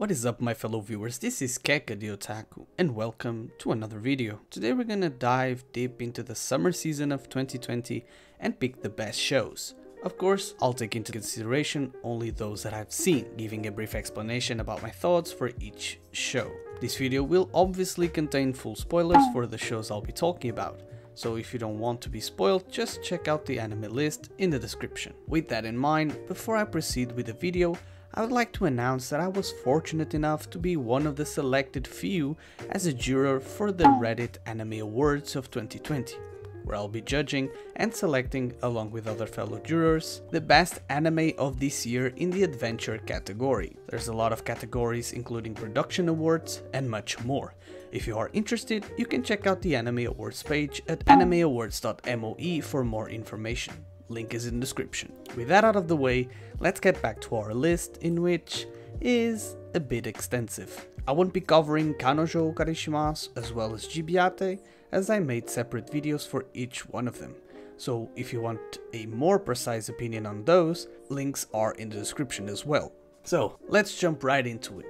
What is up, my fellow viewers? This is Keka the Otaku and welcome to another video. Today we're gonna dive deep into the summer season of 2020 and pick the best shows. Of course, I'll take into consideration only those that I've seen, giving a brief explanation about my thoughts for each show. This video will obviously contain full spoilers for the shows I'll be talking about, so if you don't want to be spoiled, just check out the anime list in the description. With that in mind, before I proceed with the video, I would like to announce that I was fortunate enough to be one of the selected few as a juror for the Reddit Anime Awards of 2020, where I'll be judging and selecting, along with other fellow jurors, the best anime of this year in the adventure category. There's a lot of categories including production awards and much more. If you are interested, you can check out the Anime Awards page at animeawards.moe for more information. Link is in the description. With that out of the way, let's get back to our list, in which is a bit extensive. I won't be covering Kanojo Karishimasu as well as Jibiate, as I made separate videos for each one of them. So if you want a more precise opinion on those, links are in the description as well. So let's jump right into it.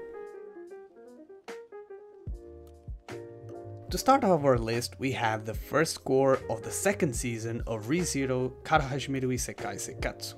To start off our list, we have the first cour of the second season of Re:Zero Kara Hajimeru Isekai Sekatsu.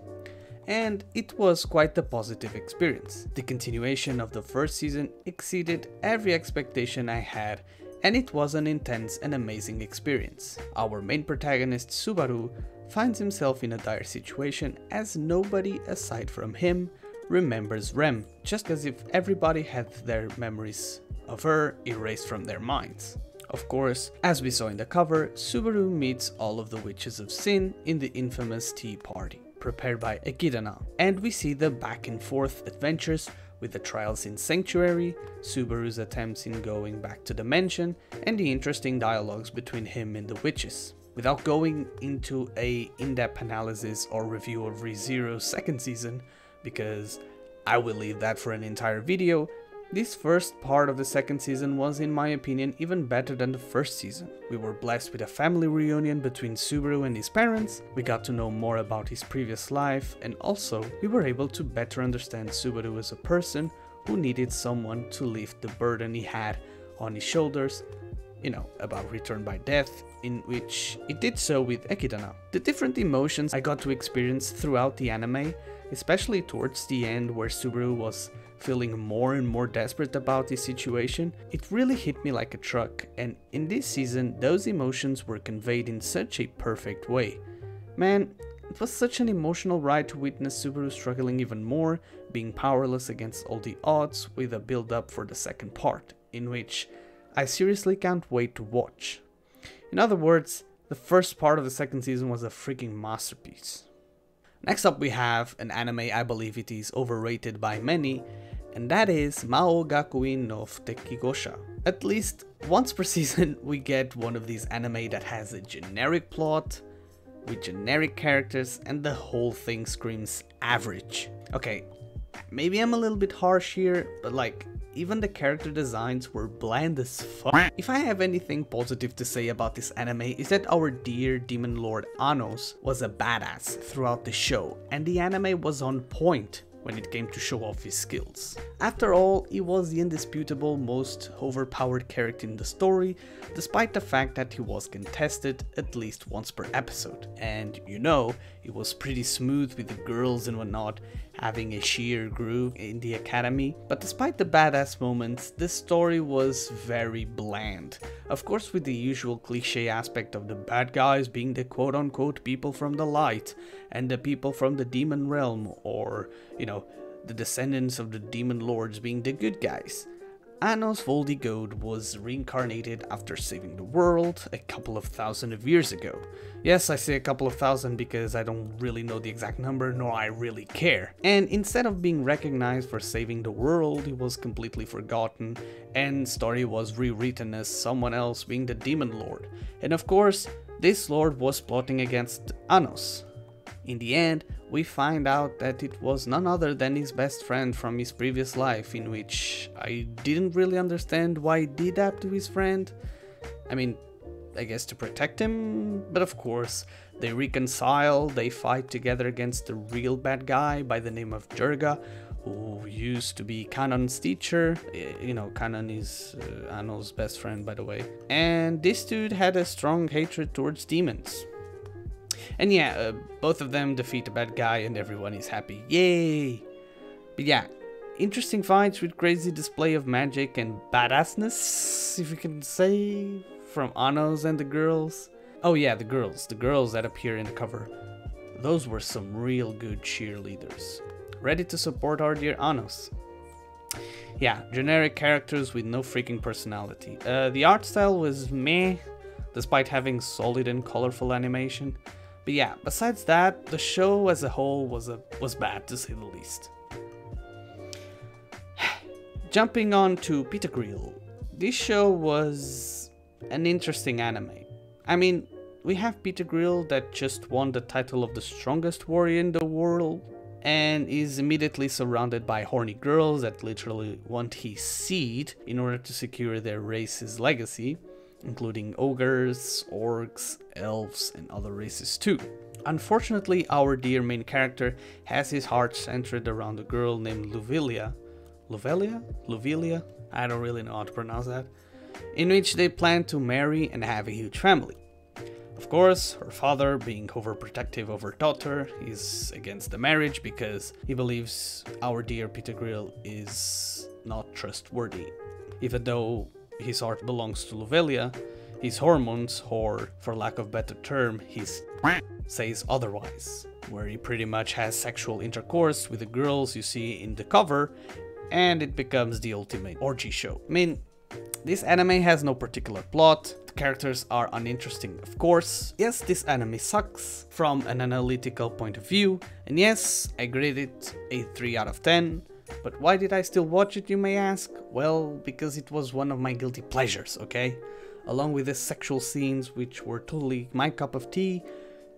And it was quite a positive experience. The continuation of the first season exceeded every expectation I had, and it was an intense and amazing experience. Our main protagonist, Subaru, finds himself in a dire situation as nobody aside from him remembers Rem, just as if everybody had their memories of her erased from their minds. Of course, as we saw in the cover, Subaru meets all of the Witches of Sin in the infamous tea party, prepared by Echidna, and we see the back and forth adventures with the trials in Sanctuary, Subaru's attempts in going back to the mansion, and the interesting dialogues between him and the witches. Without going into a in-depth analysis or review of Re:Zero's second season, because I will leave that for an entire video, this first part of the second season was, in my opinion, even better than the first season. We were blessed with a family reunion between Subaru and his parents, we got to know more about his previous life, and also we were able to better understand Subaru as a person who needed someone to lift the burden he had on his shoulders, about return by death, in which it did so with Echidna. The different emotions I got to experience throughout the anime, especially towards the end where Subaru was feeling more and more desperate about his situation, it really hit me like a truck, and in this season those emotions were conveyed in such a perfect way. Man, it was such an emotional ride to witness Subaru struggling even more, being powerless against all the odds, with a build up for the second part, in which I seriously can't wait to watch. In other words, the first part of the second season was a freaking masterpiece. Next up we have an anime I believe it is overrated by many, and that is Maou Gakuin no Futekigousha. At least once per season we get one of these anime that has a generic plot, with generic characters, and the whole thing screams average. Okay, maybe I'm a little bit harsh here, but even the character designs were bland as fuck. If I have anything positive to say about this anime, is that our dear demon lord Anos was a badass throughout the show, and the anime was on point when it came to show off his skills. After all, he was the indisputable most overpowered character in the story, despite the fact that he was contested at least once per episode. And it was pretty smooth with the girls and whatnot, having a sheer groove in the academy. But despite the badass moments, the story was very bland. Of course, with the usual cliche aspect of the bad guys being the quote-unquote people from the light, and the people from the demon realm, or, the descendants of the demon lords being the good guys. Anos Voldigode was reincarnated after saving the world a couple of thousand of years ago. Yes, I say a couple of thousand because I don't really know the exact number, nor I really care. And instead of being recognized for saving the world, he was completely forgotten, and story was rewritten as someone else being the demon lord. And of course, this lord was plotting against Anos. In the end, we find out that it was none other than his best friend from his previous life, in which I didn't really understand why he did that to his friend. I guess to protect him, but of course, they reconcile, they fight together against the real bad guy by the name of Durga, who used to be Kanon's teacher. You know, Kanon is Ano's best friend, by the way. And this dude had a strong hatred towards demons. And yeah, both of them defeat a bad guy and everyone is happy. Yay! But yeah, interesting fights with crazy display of magic and badassness, if you can say, from Ano's and the girls. Oh yeah, the girls that appear in the cover. Those were some real good cheerleaders. Ready to support our dear Anos. Yeah, generic characters with no freaking personality. The art style was meh, despite having solid and colorful animation. But yeah, besides that, the show as a whole was bad, to say the least. Jumping on to Futekigousha. This show was an interesting anime. I mean, we have Futekigousha that just won the title of the strongest warrior in the world and is immediately surrounded by horny girls that literally want his seed in order to secure their race's legacy, including ogres, orcs, elves, and other races too. Unfortunately, our dear main character has his heart centered around a girl named Luvelia, I don't really know how to pronounce that, in which they plan to marry and have a huge family. Of course, her father, being overprotective of her daughter, is against the marriage because he believes our dear Futekigousha is not trustworthy. Even though his heart belongs to Luvelia, his hormones, or for lack of better term, his says otherwise, where he pretty much has sexual intercourse with the girls you see in the cover, and it becomes the ultimate orgy show. I mean, this anime has no particular plot, the characters are uninteresting of course, yes, this anime sucks from an analytical point of view, and yes, I grade it a 3 out of 10, but why did I still watch it, you may ask? Well, because it was one of my guilty pleasures, okay? Along with the sexual scenes, which were totally my cup of tea,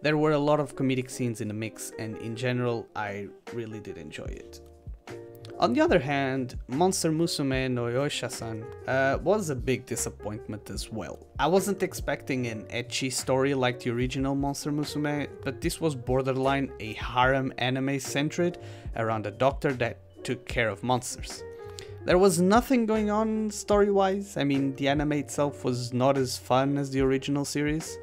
there were a lot of comedic scenes in the mix, and in general, I really did enjoy it. On the other hand, Monster Musume no Oishasan was a big disappointment as well. I wasn't expecting an ecchi story like the original Monster Musume, but this was borderline a harem anime centered around a doctor that took care of monsters. There was nothing going on story-wise. I mean, the anime itself was not as fun as the original series.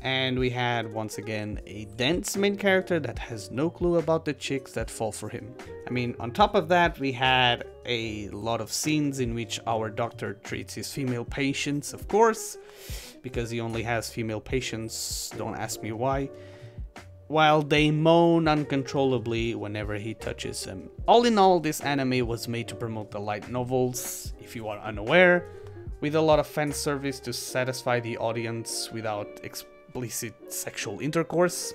And we had, once again, a dense main character that has no clue about the chicks that fall for him. I mean, on top of that, we had a lot of scenes in which our doctor treats his female patients, of course, because he only has female patients, don't ask me why, while they moan uncontrollably whenever he touches them. All in all, this anime was made to promote the light novels, if you are unaware, with a lot of fan service to satisfy the audience without explicit sexual intercourse.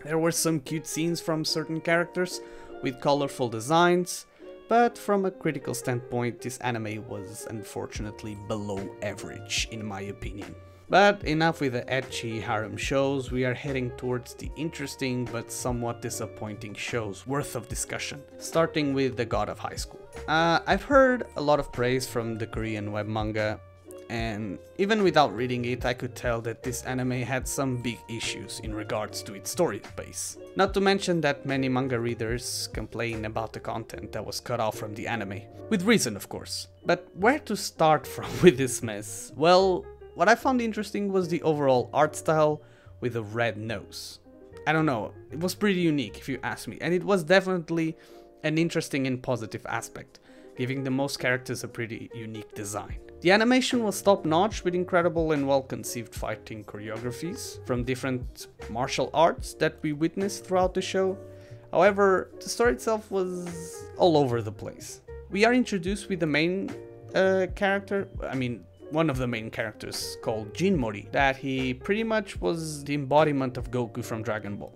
There were some cute scenes from certain characters with colorful designs, but from a critical standpoint, this anime was unfortunately below average in my opinion. But enough with the ecchi harem shows, we are heading towards the interesting but somewhat disappointing shows worth of discussion, starting with the God of Highschool. I've heard a lot of praise from the Korean web manga, and even without reading it, I could tell that this anime had some big issues in regards to its story base. Not to mention that many manga readers complain about the content that was cut off from the anime. With reason, of course. But where to start from with this mess? Well, what I found interesting was the overall art style with a red nose. I don't know, it was pretty unique if you ask me, and it was definitely an interesting and positive aspect, giving the most characters a pretty unique design. The animation was top-notch with incredible and well-conceived fighting choreographies from different martial arts that we witnessed throughout the show. However, the story itself was all over the place. We are introduced with the main character, one of the main characters called Jinmori, that he pretty much was the embodiment of Goku from Dragon Ball.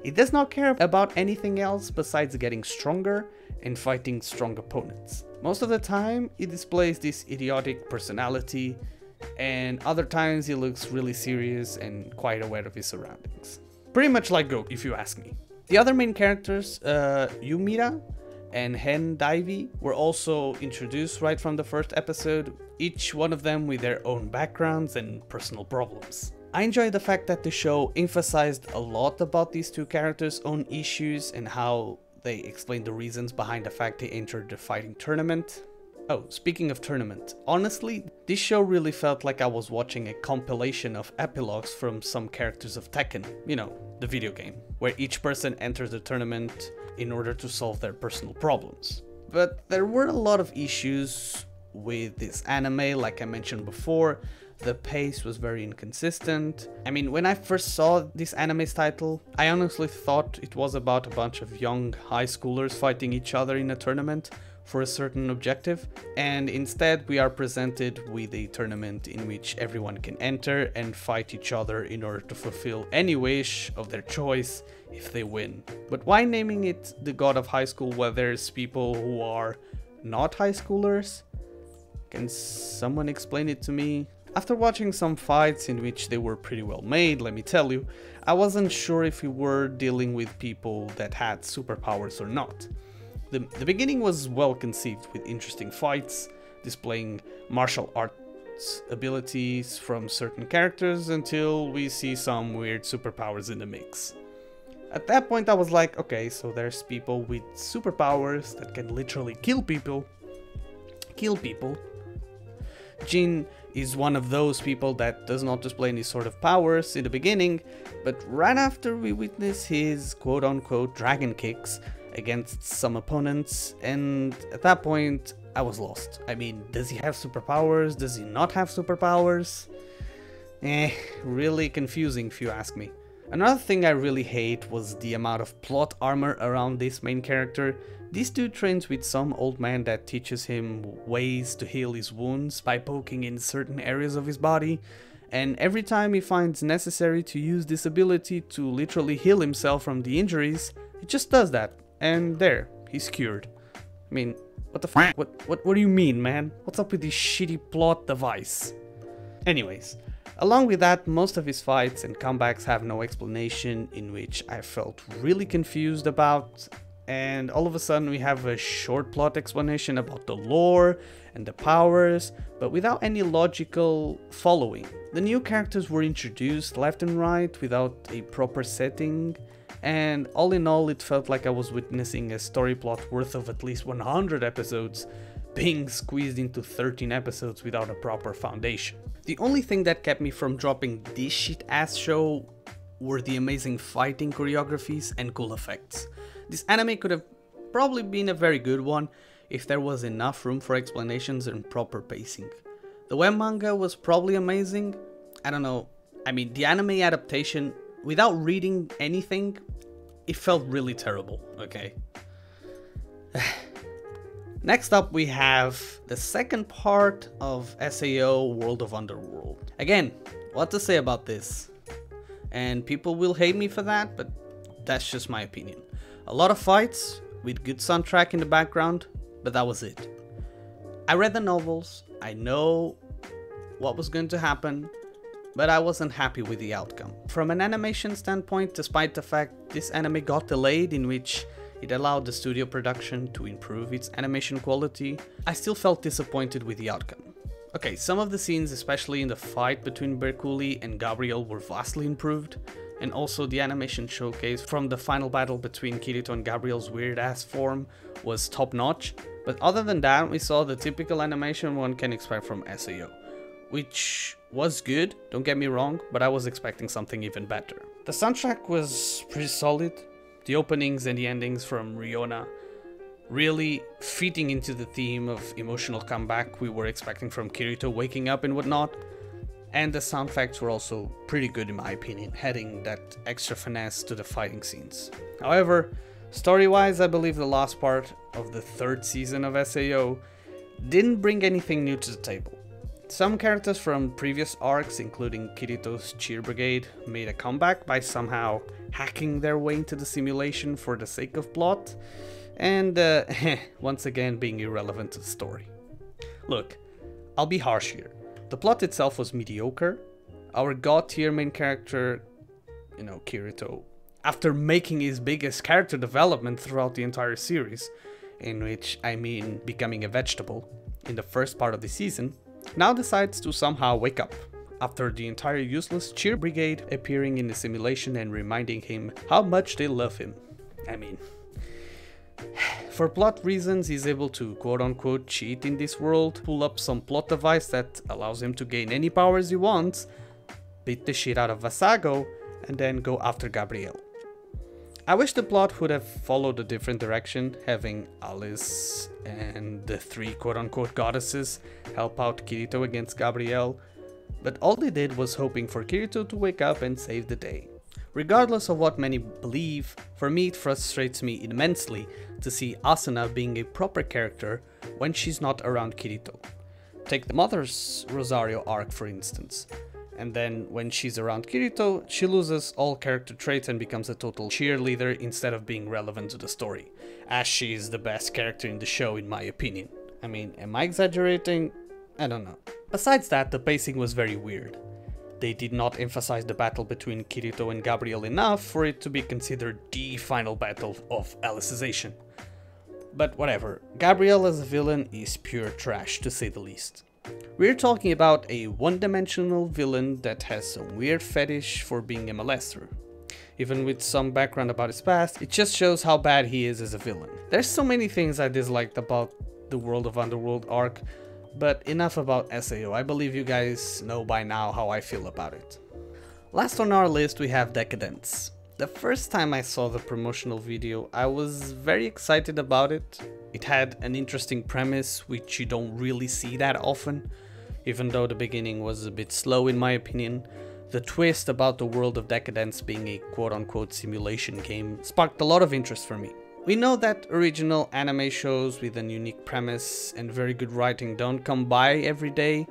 He does not care about anything else besides getting stronger and fighting strong opponents. Most of the time, he displays this idiotic personality, and other times he looks really serious and quite aware of his surroundings. Pretty much like Goku, if you ask me. The other main characters, Yumira and Hen Daivi, were also introduced right from the first episode, each one of them with their own backgrounds and personal problems. I enjoy the fact that the show emphasized a lot about these two characters' own issues and how they explained the reasons behind the fact they entered the fighting tournament. Oh, speaking of tournament, honestly, this show really felt like I was watching a compilation of epilogues from some characters of Tekken, you know, the video game, where each person enters the tournament in order to solve their personal problems. But there were a lot of issues with this anime, like I mentioned before. The pace was very inconsistent. I mean, when I first saw this anime's title, I honestly thought it was about a bunch of young high schoolers fighting each other in a tournament for a certain objective, and instead we are presented with a tournament in which everyone can enter and fight each other in order to fulfill any wish of their choice if they win. But why naming it the God of Highschool where there's people who are not high schoolers? Can someone explain it to me? After watching some fights in which they were pretty well made, let me tell you, I wasn't sure if we were dealing with people that had superpowers or not. The beginning was well conceived with interesting fights, displaying martial arts abilities from certain characters until we see some weird superpowers in the mix. At that point I was like, okay, so there's people with superpowers that can literally kill people. Jin is one of those people that does not display any sort of powers in the beginning, but right after we witness his quote-unquote dragon kicks against some opponents, and at that point I was lost. I mean, does he have superpowers? Does he not have superpowers? Really confusing if you ask me. Another thing I really hate was the amount of plot armor around this main character. This dude trains with some old man that teaches him ways to heal his wounds by poking in certain areas of his body, and every time he finds necessary to use this ability to literally heal himself from the injuries, he just does that, and there, he's cured. I mean, what the f***? What do you mean, man? What's up with this shitty plot device? Anyways, along with that, most of his fights and comebacks have no explanation, in which I felt really confused about, and all of a sudden we have a short plot explanation about the lore and the powers, but without any logical following. The new characters were introduced left and right without a proper setting, and all in all it felt like I was witnessing a story plot worth of at least 100 episodes being squeezed into 13 episodes without a proper foundation. The only thing that kept me from dropping this shit ass show were the amazing fighting choreographies and cool effects. This anime could have probably been a very good one if there was enough room for explanations and proper pacing. The web manga was probably amazing. I don't know, I mean, the anime adaptation, without reading anything, it felt really terrible, okay? Next up we have the second part of SAO World of Underworld. Again, what to say about this? And people will hate me for that, but that's just my opinion. A lot of fights with good soundtrack in the background, but that was it. I read the novels, I know what was going to happen, but I wasn't happy with the outcome. From an animation standpoint, despite the fact this anime got delayed, in which it allowed the studio production to improve its animation quality, I still felt disappointed with the outcome. Okay, some of the scenes, especially in the fight between Berculi and Gabriel, were vastly improved, and also the animation showcase from the final battle between Kirito and Gabriel's weird ass form was top notch, but other than that we saw the typical animation one can expect from SAO, which was good, don't get me wrong, but I was expecting something even better. The soundtrack was pretty solid, the openings and the endings from Riona really fitting into the theme of emotional comeback we were expecting from Kirito waking up and whatnot. And the sound effects were also pretty good in my opinion, adding that extra finesse to the fighting scenes. However, story-wise, I believe the last part of the third season of SAO didn't bring anything new to the table. Some characters from previous arcs, including Kirito's cheer brigade, made a comeback by somehow hacking their way into the simulation for the sake of plot, and once again being irrelevant to the story. Look, I'll be harsh here. The plot itself was mediocre. Our god tier main character, Kirito, after making his biggest character development throughout the entire series, in which I mean becoming a vegetable, in the first part of the season, now decides to somehow wake up, after the entire useless cheer brigade appearing in the simulation and reminding him how much they love him. I mean, For plot reasons, he's able to quote-unquote cheat in this world, pull up some plot device that allows him to gain any powers he wants, beat the shit out of Vasago, and then go after Gabrielle. I wish the plot would have followed a different direction, having Alice and the three quote-unquote goddesses help out Kirito against Gabrielle, but all they did was hoping for Kirito to wake up and save the day. Regardless of what many believe, for me it frustrates me immensely to see Asuna being a proper character when she's not around Kirito. Take the Mother's Rosario arc for instance, and then when she's around Kirito, she loses all character traits and becomes a total cheerleader instead of being relevant to the story, as she is the best character in the show in my opinion. I mean, am I exaggerating? I don't know. Besides that, the pacing was very weird. They did not emphasize the battle between Kirito and Gabrielle enough for it to be considered the final battle of Alicization. But whatever, Gabrielle as a villain is pure trash to say the least. We're talking about a one-dimensional villain that has some weird fetish for being a molester. Even with some background about his past, it just shows how bad he is as a villain. There's so many things I disliked about the World of Underworld arc, but enough about SAO, I believe you guys know by now how I feel about it. Last on our list we have Deca-Dence. The first time I saw the promotional video, I was very excited about it. It had an interesting premise, which you don't really see that often, even though the beginning was a bit slow in my opinion. The twist about the world of Deca-Dence being a quote-unquote simulation game sparked a lot of interest for me. We know that original anime shows with a unique premise and very good writing don't come by every day,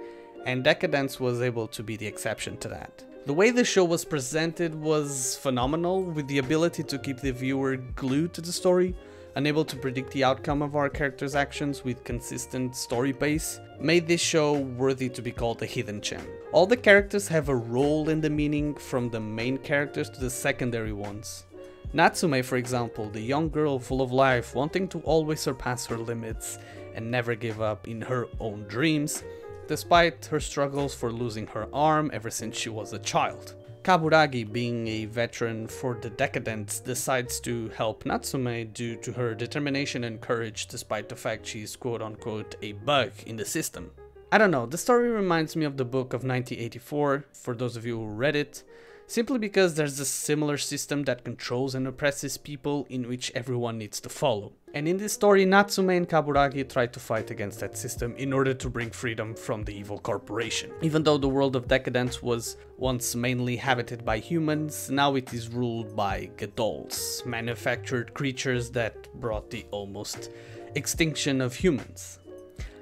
and Deca-Dence was able to be the exception to that. The way the show was presented was phenomenal, with the ability to keep the viewer glued to the story, unable to predict the outcome of our characters' actions with consistent story pace, made this show worthy to be called a hidden gem. All the characters have a role in the meaning, from the main characters to the secondary ones. Natsume, for example, the young girl full of life, wanting to always surpass her limits and never give up in her own dreams, despite her struggles for losing her arm ever since she was a child. Kaburagi, being a veteran for the Deca-Dence, decides to help Natsume due to her determination and courage despite the fact she's quote-unquote a bug in the system. I don't know, the story reminds me of the book of 1984, for those of you who read it, simply because there's a similar system that controls and oppresses people in which everyone needs to follow. And in this story, Natsume and Kaburagi try to fight against that system in order to bring freedom from the evil corporation. Even though the world of Deca-Dence was once mainly habited by humans, now it is ruled by Gadolls, manufactured creatures that brought the almost extinction of humans.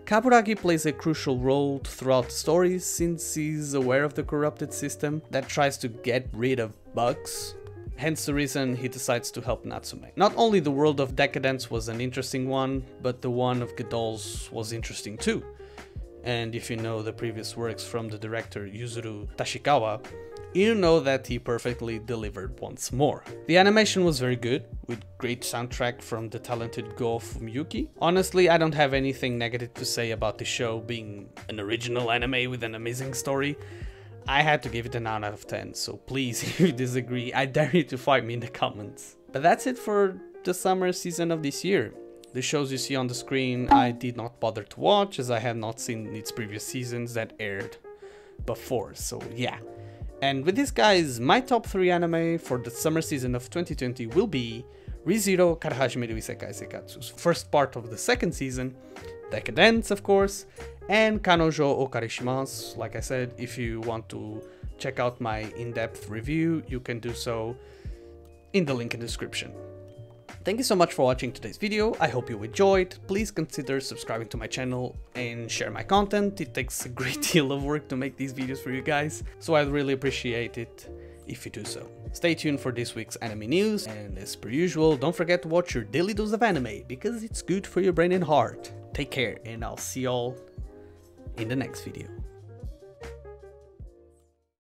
Kaburagi plays a crucial role throughout the story since he's aware of the corrupted system that tries to get rid of bugs, hence the reason he decides to help Natsume. Not only the world of Deca-Dence was an interesting one, but the one of Gadolls was interesting too. And if you know the previous works from the director Yuzuru Tashikawa, you know that he perfectly delivered once more. The animation was very good, with great soundtrack from the talented Go Fumiyuki. Honestly, I don't have anything negative to say about the show being an original anime with an amazing story. I had to give it a 9 out of 10, so please, if you disagree, I dare you to fight me in the comments. But that's it for the summer season of this year. The shows you see on the screen I did not bother to watch, as I had not seen its previous seasons that aired before, so yeah. And with this, guys, my top 3 anime for the summer season of 2020 will be Re:Zero Kara Hajimeru Isekai Sekatsu's first part of the second season, Deca-Dence of course, and Kanojo o Karishimasu. Like I said, if you want to check out my in-depth review, you can do so in the link in the description. Thank you so much for watching today's video, I hope you enjoyed. Please consider subscribing to my channel and share my content. It takes a great deal of work to make these videos for you guys, so I'd really appreciate it if you do so. Stay tuned for this week's anime news, and as per usual, don't forget to watch your daily dose of anime, because it's good for your brain and heart. Take care, and I'll see y'all in the next video.